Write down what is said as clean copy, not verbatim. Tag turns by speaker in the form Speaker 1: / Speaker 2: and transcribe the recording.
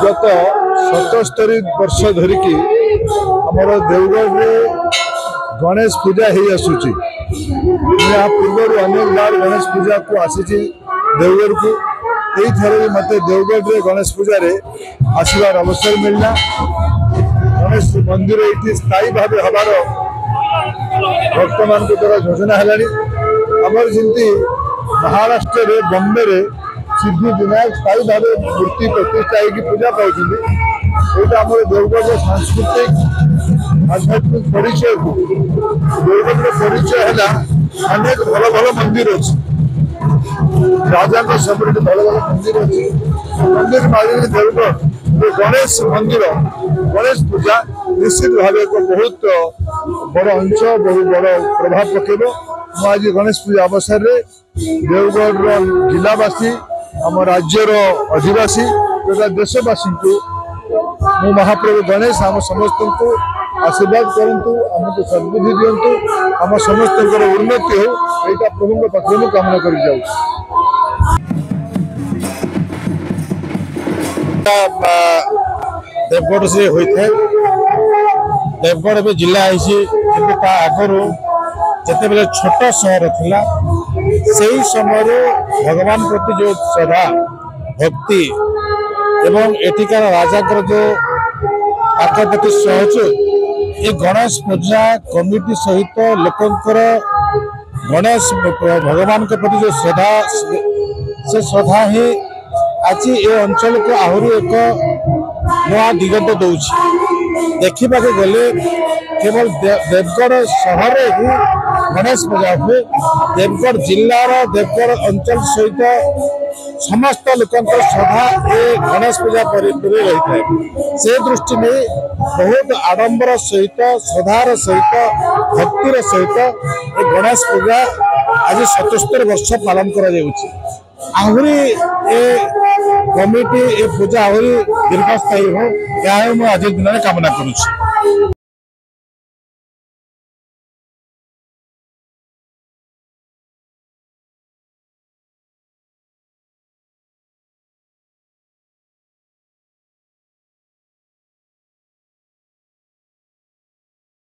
Speaker 1: गत 77 वर्ष धरिकी आमर देवगढ़ में गणेश पूजा हो आसूची। यहाँ पूर्व अनेक बार गणेश पूजा को आसी देवगढ़ को यही थर भी मत देवगढ़ में गणेश पूजा रे आसबार अवसर मिलना। गणेश मंदिर ये स्थायी भाव हबार भक्त मान द्वारा योजना है। आमर जमी महाराष्ट्र रे बॉम्बे रे सिद्धि विनायक स्थायी भाव मूर्ति प्रतिष्ठा होगी पूजा पाँच यहाँ आम देवगढ़ सांस्कृतिक आध्यात्मिक परिचय को देवगढ़ परिचय है। अनेक भल भल मंदिर अच्छे राजा सब भल भल मंदिर अच्छे मंदिर मारे देवगढ़ गणेश मंदिर गणेष पूजा निश्चित भाव एक बहुत बड़ अंश बहुत बड़ प्रभाव पकेब। आज गणेश पूजा अवसर में देवगढ़ जिलावासी आम राज्यर अधिवासी तथा देशवासी को मु महाप्रभु गणेश आम समस्त को आशीर्वाद करंतु आमको सद्बुद्धि दिंतु आम समस्त उन्नति हो यहाँ प्रभु पाखे मुझे कामना कर देवगढ़ से होता है। देवगढ़ में जिला आगर जिते बड़े छोट सहर थिला से समय भगवान प्रति जो श्रद्धा भक्ति एवं एठिकार राजा जो प्रति सहयोग ये गणेश पूजा कमिटी सहित लोकंकर गणेश भगवान के प्रति जो श्रद्धा से श्रद्धा ही आज ये अंचल को आहरी एक नया दिगंत दौर देखा गले केवल देवगढ़ सहर ही गणेश पूजा हुए। देवगढ़ जिलार देवगढ़ अंचल सहित समस्त लोकंर श्रद्धा ये गणेश पूजा रही है। से दृष्टि में बहुत आडंबर सहित श्रद्धार सहित भक्तिर सहित ये गणेश पूजा आज 77 वर्ष पालन आहरी कमिटी ए पूजा आहरी दीर्घस्थायी हो यह आज दिन में कामना करुच्ची।